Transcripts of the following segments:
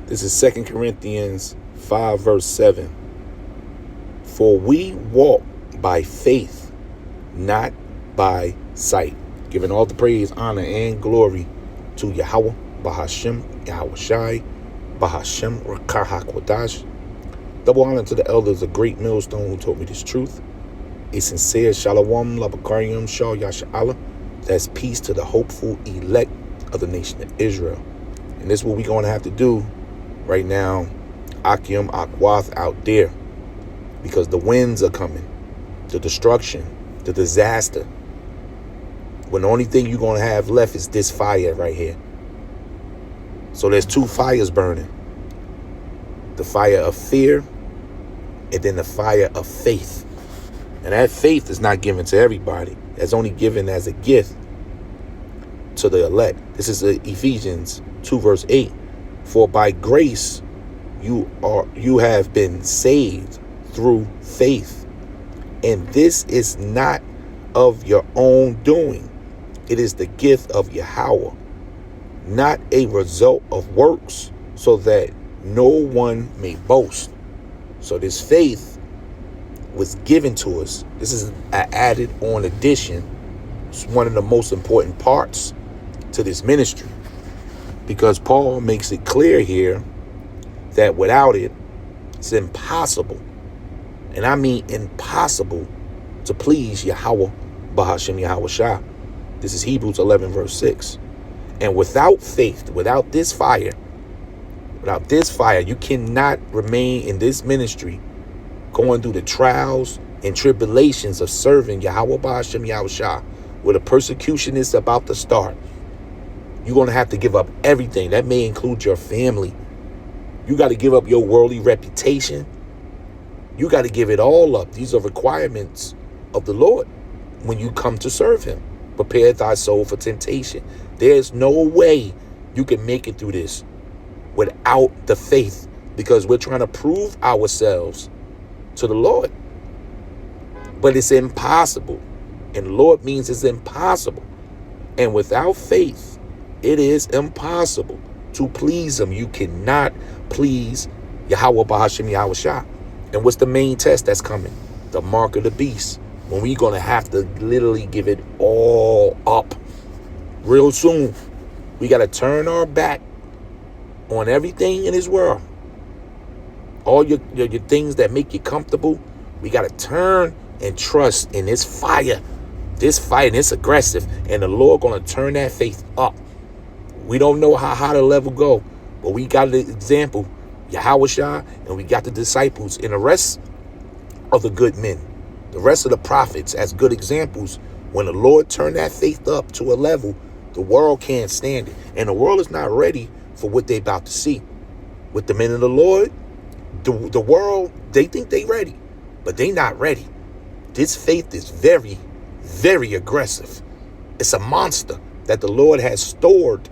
This is 2 Corinthians 5 verse 7. For we walk by faith, not by sight. Giving all the praise, honor, and glory to Yahweh, Bahashem, Yahweh Shai, Bahashem, Rakah HaKodash. Double honor to the elders of Great Millstone who taught me this truth. A sincere Shalom, Labakarium, Shah Yasha'Allah. That's peace to the hopeful elect of the nation of Israel. And this is what we're going to have to do right now. Akim Akwath out there. Because the winds are coming. The destruction. The disaster. When the only thing you're going to have left is this fire right here. So there's two fires burning. The fire of fear and then the fire of faith. And that faith is not given to everybody. That's only given as a gift to the elect. This is Ephesians 2 verse 8. For by grace you have been saved through faith. And this is not of your own doing. It is the gift of Yahweh, not a result of works, so that no one may boast. So this faith was given to us. This is an added on addition. It's one of the most important parts to this ministry, because Paul makes it clear here that without it, it's impossible, and I mean impossible, to please Yahweh, Bahashem Yahweh Shah. This is Hebrews 11 verse 6. And without faith, without this fire, you cannot remain in this ministry, going through the trials and tribulations of serving Yahweh Bahashem Yahweh Shah, where the persecution is about to start. You're going to have to give up everything. That may include your family. You got to give up your worldly reputation. You got to give it all up. These are requirements of the Lord when you come to serve him. Prepare thy soul for temptation. There's no way you can make it through this without the faith, because we're trying to prove ourselves to the Lord. But it's impossible. And the Lord means it's impossible. And without faith, it is impossible to please him. You cannot please Yahweh Bahashem Yahweh Shah. And what's the main test that's coming? The mark of the beast. When we're going to have to literally give it all up real soon. We got to turn our back on everything in this world. All your things that make you comfortable, we got to turn and trust in this fire. This fire, and it's aggressive. And the Lord going to turn that faith up. We don't know how high the level go, but we got the example, Yahweh Shah, and we got the disciples and the rest of the good men. The rest of the prophets as good examples. When the Lord turned that faith up to a level, the world can't stand it. And the world is not ready for what they're about to see. With the men of the Lord, the world, they think they ready, but they not ready. This faith is very, very aggressive. It's a monster that the Lord has stored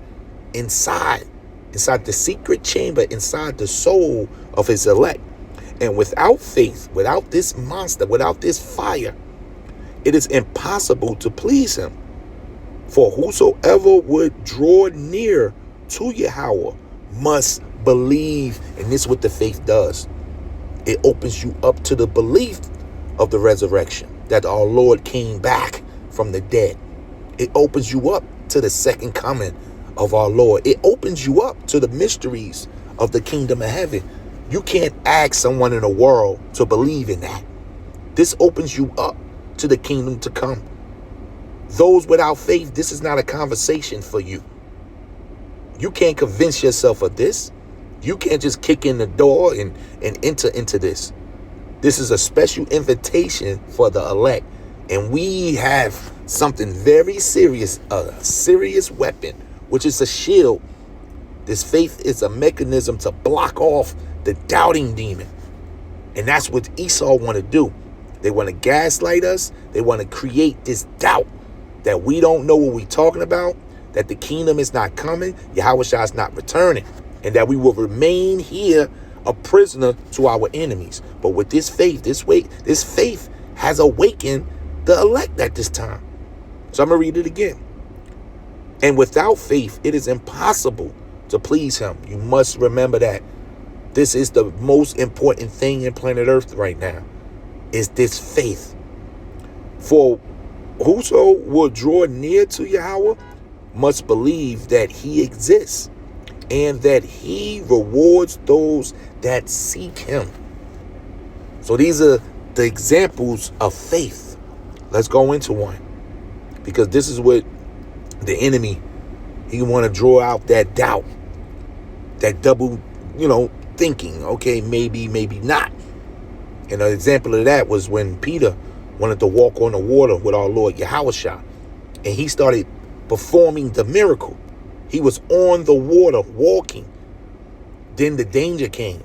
inside the secret chamber, inside the soul of his elect. And without faith, without this monster, without this fire, it is impossible to please him. For whosoever would draw near to Yahweh must believe. And this is what the faith does. It opens you up to the belief of the resurrection, that our Lord came back from the dead. It opens you up to the second coming of our Lord. It opens you up to the mysteries of the kingdom of heaven. You can't ask someone in the world to believe in that. This opens you up to the kingdom to come. Those without faith, this is not a conversation for you. You can't convince yourself of this. You can't just kick in the door and enter into this. This is a special invitation for the elect. And we have something very serious, a serious weapon, which is a shield. This faith is a mechanism to block off the doubting demon. And that's what Esau want to do. They want to gaslight us. They want to create this doubt that we don't know what we're talking about, that the kingdom is not coming, Yahweh Shah is not returning, and that we will remain here a prisoner to our enemies. But with this faith, this faith has awakened the elect at this time. So I'm going to read it again. And without faith, it is impossible to please him. You must remember that. This is the most important thing in planet Earth right now, is this faith. For whoso will draw near to Yahweh must believe that he exists and that he rewards those that seek him. So these are the examples of faith. Let's go into one, because this is what the enemy, he want to draw out that doubt, that double, thinking. Okay, maybe not. And an example of that was when Peter wanted to walk on the water with our Lord Yahushua, and he started performing the miracle. He was on the water walking. Then the danger came,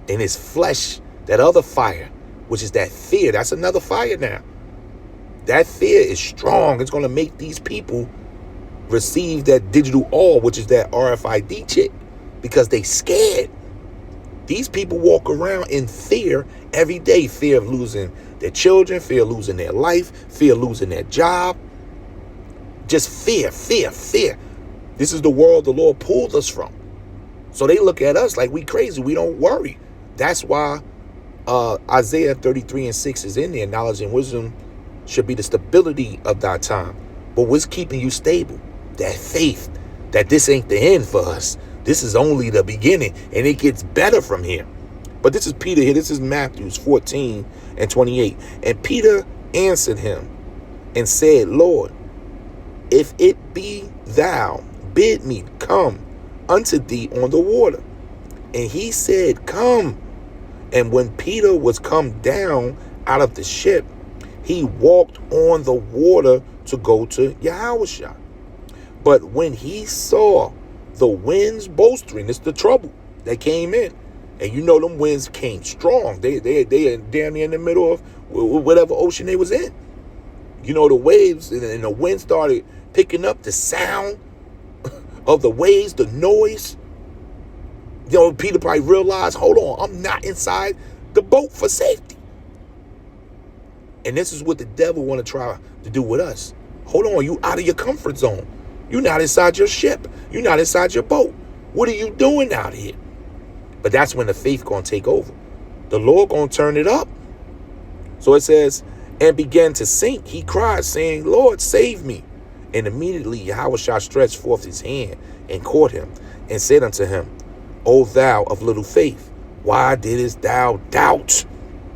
and his flesh, that other fire, which is that fear, that's another fire now. That fear is strong. It's going to make these people receive that digital all, which is that RFID chip, because they scared. These people walk around in fear every day. Fear of losing their children, fear of losing their life, fear of losing their job. Just fear. This is the world the Lord pulled us from. So they look at us like we crazy. We don't worry. That's why Isaiah 33:6 is in there. Knowledge and wisdom should be the stability of thy time. But what's keeping you stable? That faith that this ain't the end for us. This is only the beginning, and it gets better from here. But this is Peter here. This is Matthew 14:28. And Peter answered him and said, Lord, if it be thou, bid me come unto thee on the water. And he said, come. And when Peter was come down out of the ship, he walked on the water to go to Yahushua. But when he saw the winds bolstering, it's the trouble that came in. And them winds came strong. They are damn near in the middle of whatever ocean they was in. The waves and the wind started picking up the sound of the waves, the noise. Peter probably realized, hold on, I'm not inside the boat for safety. And this is what the devil want to try to do with us. Hold on, you out of your comfort zone. You're not inside your ship. You're not inside your boat. What are you doing out here? But that's when the faith going to take over. The Lord going to turn it up. So it says, and began to sink. He cried, saying, Lord, save me. And immediately Yahushua stretched forth his hand and caught him and said unto him, O thou of little faith, why didst thou doubt?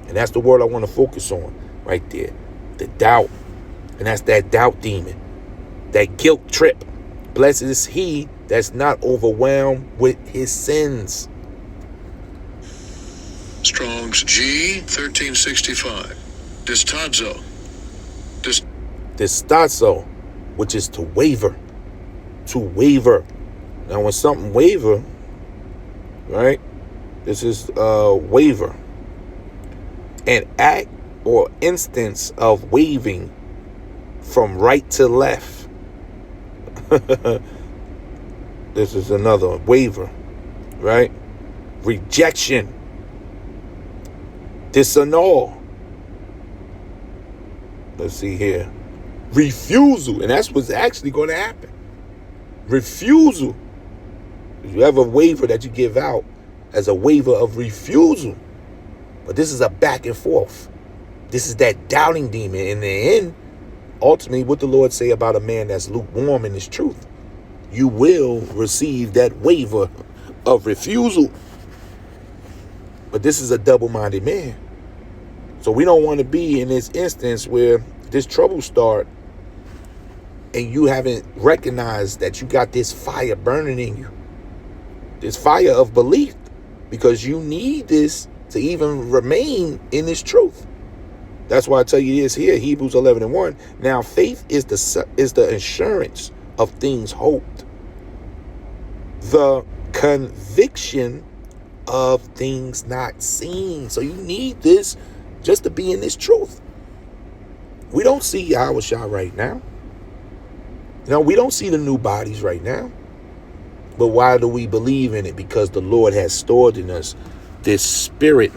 And that's the word I want to focus on right there. The doubt. And that's that doubt demon. That guilt trip. Blessed is he that's not overwhelmed with his sins. Strong's G 1365. Distazo. Distazo, which is to waver. To waver. Now when something waver, right? This is waver. An act or instance of waving from right to left. This is another waver, right? Rejection. Disannul. Let's see here. Refusal. And that's what's actually going to happen. Refusal. If you have a waiver that you give out as a waiver of refusal. But this is a back and forth. This is that doubting demon. In the end, ultimately, what the Lord say about a man that's lukewarm in his truth, you will receive that waiver of refusal. But this is a double-minded man. So we don't want to be in this instance where this trouble start and you haven't recognized that you got this fire burning in you. This fire of belief. Because you need this to even remain in this truth. That's why I tell you this here, Hebrews 11:1. Now faith is the assurance of things hoped, the conviction of things not seen. So you need this just to be in this truth. We don't see Yahushua right now. We don't see the new bodies right now. But why do we believe in it? Because the Lord has stored in us this spirit.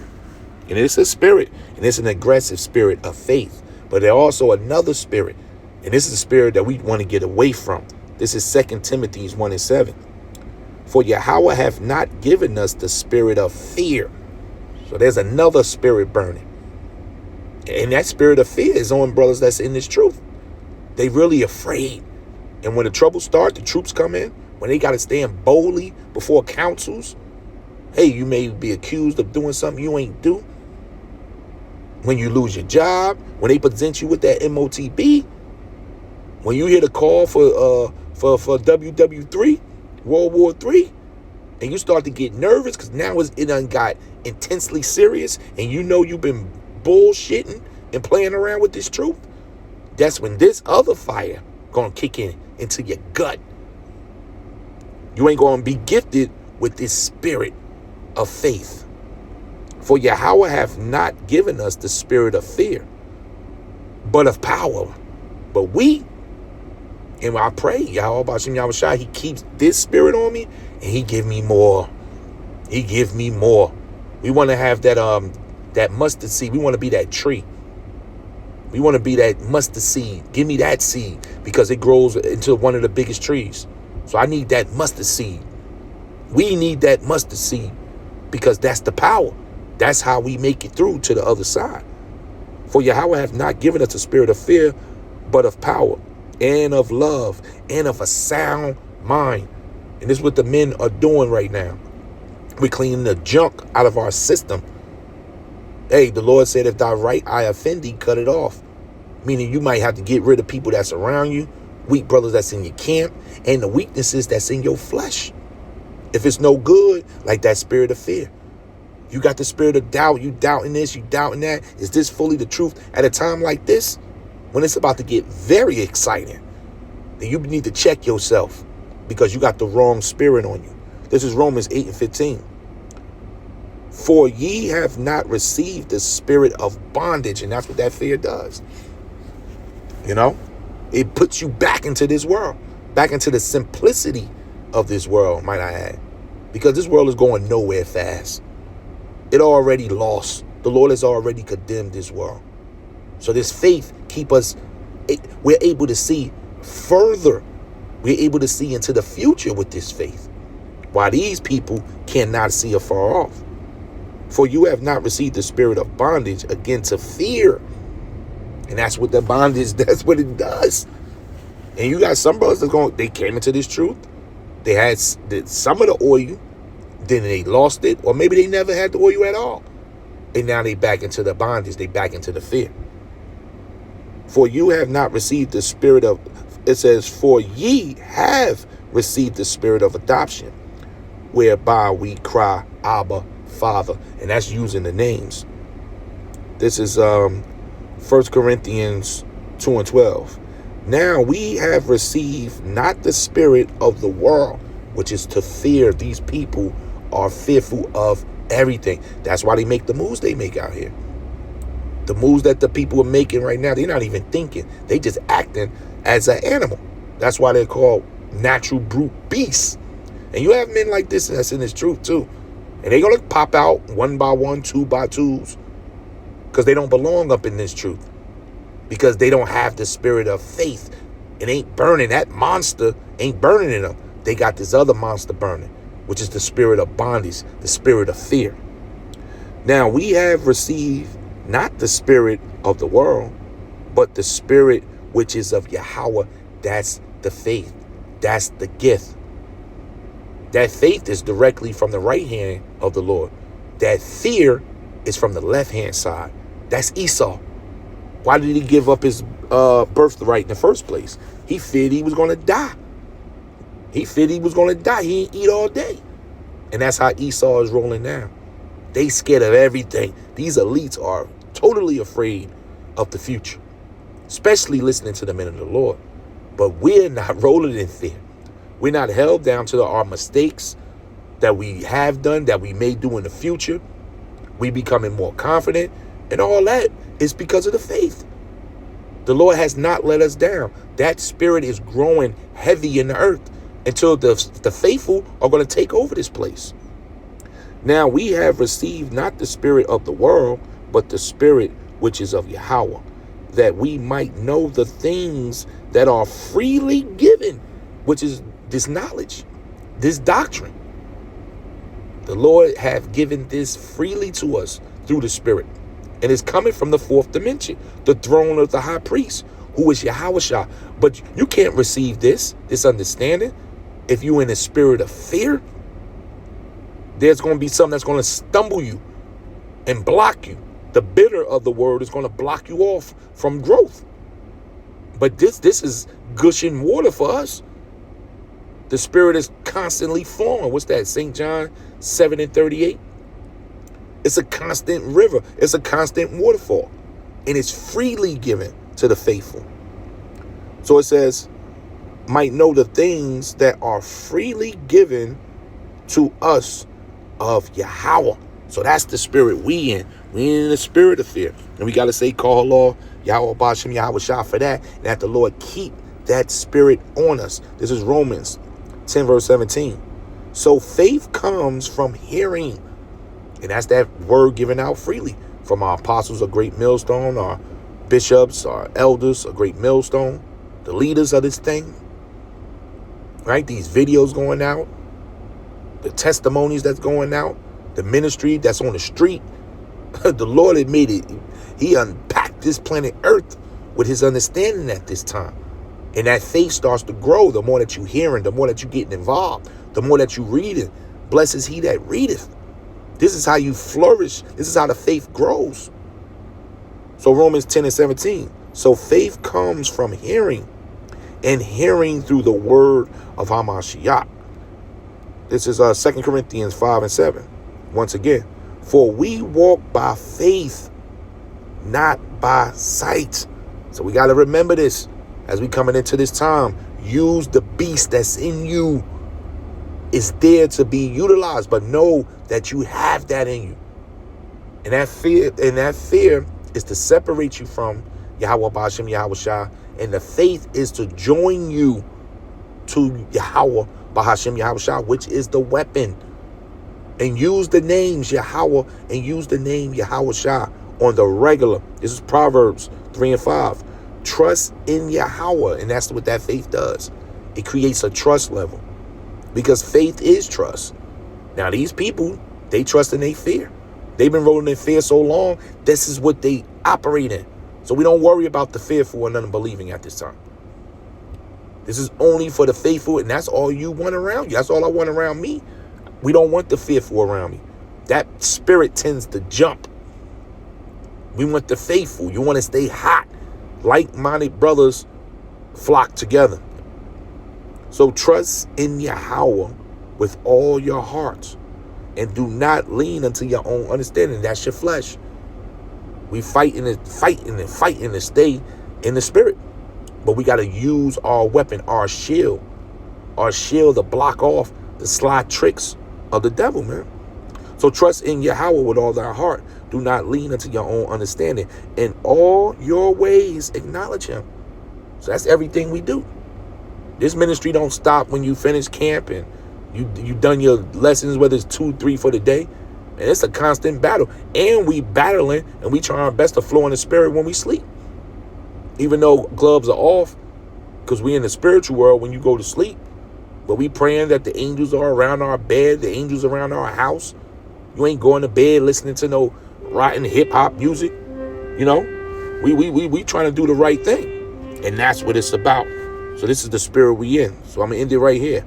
And it's a spirit. And it's an aggressive spirit of faith. But there's also another spirit. And this is a spirit that we want to get away from. This is 2 Timothy 1:7. For Yahweh have not given us the spirit of fear. So there's another spirit burning. And that spirit of fear is on brothers that's in this truth. They really afraid. And when the trouble starts, the troops come in, when they got to stand boldly before councils, hey, you may be accused of doing something you ain't do. When you lose your job, when they present you with that MOTB, when you hear the call for WW3, World War III, and you start to get nervous because now it done got intensely serious, and you know you've been bullshitting and playing around with this truth, that's when this other fire gonna kick in into your gut. You ain't gonna be gifted with this spirit of faith. For Yahweh have not given us the spirit of fear, but of power. But we, and I pray, Yahweh Bashim Yahushua, he keeps this spirit on me, and he give me more. He give me more. We want to have that mustard seed. We want to be that tree. We want to be that mustard seed. Give me that seed because it grows into one of the biggest trees. So I need that mustard seed. We need that mustard seed because that's the power. That's how we make it through to the other side. For Yahweh have not given us a spirit of fear, but of power and of love and of a sound mind. And this is what the men are doing right now. We're cleaning the junk out of our system. Hey, the Lord said, if thy right eye offend thee, cut it off. Meaning you might have to get rid of people that's around you, weak brothers that's in your camp, and the weaknesses that's in your flesh. If it's no good, like that spirit of fear. You got the spirit of doubt. You doubting this, you doubting that. Is this fully the truth? At a time like this, when it's about to get very exciting, then you need to check yourself because you got the wrong spirit on you. This is Romans 8:15. For ye have not received the spirit of bondage. And that's what that fear does. You know, it puts you back into this world, back into the simplicity of this world, might I add, because this world is going nowhere fast. It already lost. The Lord has already condemned this world. So this faith keep us, we're able to see further. We're able to see into the future with this faith, while these people cannot see afar off. For you have not received the spirit of bondage again to fear. And that's what the bondage, that's what it does. And you got some brothers they came into this truth. They had some of the oil, then they lost it, or maybe they never had the oil at all. And now they back into the bondage, they back into the fear. For you have not received the spirit of, it says, for ye have received the spirit of adoption, whereby we cry, Abba, Father. And that's using the names. This is 1 Corinthians 2:12. Now we have received not the spirit of the world, which is to fear. These people are fearful of everything. That's why they make the moves they make out here. The moves that the people are making right now, they're not even thinking. They just acting as an animal. That's why they're called natural brute beasts. And you have men like this that's in this truth too. And they're going to pop out one by one, two by twos, because they don't belong up in this truth. Because they don't have the spirit of faith. It ain't burning. That monster ain't burning in them. They got this other monster burning, which is the spirit of bondage, the spirit of fear. Now we have received not the spirit of the world, but the spirit which is of Yahweh. That's the faith. That's the gift. That faith is directly from the right hand of the Lord. That fear is from the left hand side. That's Esau. Why did he give up his birthright in the first place? He feared he was going to die. He feared he was going to die. He didn't eat all day. And that's how Esau is rolling now. They scared of everything. These elites are totally afraid of the future, especially listening to the men of the Lord. But we're not rolling in fear. We're not held down to our mistakes that we have done, that we may do in the future. We becoming more confident, and all that is because of the faith. The Lord has not let us down. That spirit is growing heavy in the earth until the faithful are going to take over this place. Now we have received not the spirit of the world, but the spirit which is of Yahweh, that we might know the things that are freely given, which is this knowledge. this doctrine. The Lord hath given this freely to us through the Spirit. And it's coming from the fourth dimension, the throne of the high priest, who is Yahushua. But you can't receive this understanding if you're in a spirit of fear. There's going to be something that's going to stumble you and block you. The bitter of the word is going to block you off from growth. But this is gushing water for us. The Spirit is constantly flowing. What's that? St. John 7:38. It's a constant river. It's a constant waterfall. And it's freely given to the faithful. So it says, might know the things that are freely given to us of Yahweh. So that's the spirit we in. We in the spirit of fear. And we got to say, call Allah, Yahweh Bashem, Yahweh Shah for that. And that the Lord keep that spirit on us. This is Romans 10 verse 17. So faith comes from hearing. And that's that word given out freely from our apostles, a great millstone, our bishops, our elders, a great millstone, the leaders of this thing. Right? These videos going out, the testimonies that's going out, the ministry that's on the street. The Lord had made it. He unpacked this planet Earth with his understanding at this time. And that faith starts to grow the more that you hearing, the more that you getting involved, the more that you reading. Blessed is he that readeth. This is how you flourish. This is how the faith grows. So Romans 10 and 17. So faith comes from hearing, and hearing through the word of Hamashiach. This is 2 Corinthians 5 and 7. Once again, for we walk by faith, not by sight. So we got to remember this as we coming into this time. Use the beast that's in you. It's there to be utilized, but know that you have that in you. And that fear is to separate you from Yahweh Bashem, Yahweh Shah. And the faith is to join you to Yahweh Bahashem, Yahweh Shah, which is the weapon. And use the names Yahweh and use the name Yahweh Shah on the regular. This is Proverbs 3 and 5. Trust in Yahweh. And that's what that faith does. It creates a trust level. Because faith is trust. Now, these people, they trust and they fear. They've been rolling in fear so long, this is what they operate in. So we don't worry about the fearful and unbelieving at this time. This is only for the faithful, and that's all you want around you. That's all I want around me. We don't want the fearful around me. That spirit tends to jump. We want the faithful. You want to stay hot. Like-minded brothers flock together. So trust in Yahweh with all your hearts, and do not lean unto your own understanding. That's your flesh. We fighting to stay in the spirit. But we got to use our weapon, our shield to block off the sly tricks of the devil, man. So trust in Yahweh with all thy heart. Do not lean unto your own understanding. In all your ways, acknowledge him. So that's everything we do. This ministry don't stop when you finish camp and you done your lessons, whether it's 2, 3 for the day. And it's a constant battle. And we battling and we try our best to flow in the spirit when we sleep. Even though gloves are off, because we in the spiritual world when you go to sleep. But we praying that the angels are around our bed, the angels around our house. You ain't going to bed listening to no rotten hip-hop music. You know, we trying to do the right thing. And that's what it's about. So this is the spirit we in. So I'm going to end it right here.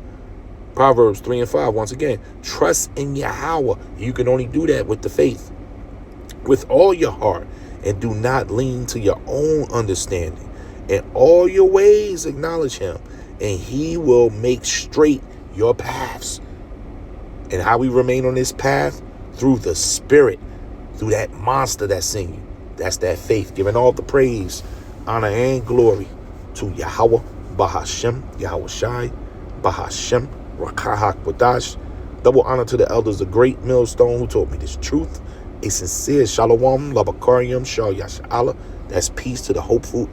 Proverbs 3 and 5, once again. Trust in Yahweh. You can only do that with the faith. With all your heart. And do not lean to your own understanding. In all your ways acknowledge him. And he will make straight your paths. And how we remain on this path? Through the spirit. Through that monster that's in you. That's that faith. Giving all the praise, honor, and glory to Yahweh. Bahashem, Yahweh Shai, Bahashem, Rakahak Wadash. Double honor to the elders, the great millstone who taught me this truth. A sincere shalom, labakarium, shal yasha Allah. That's peace to the hopeful.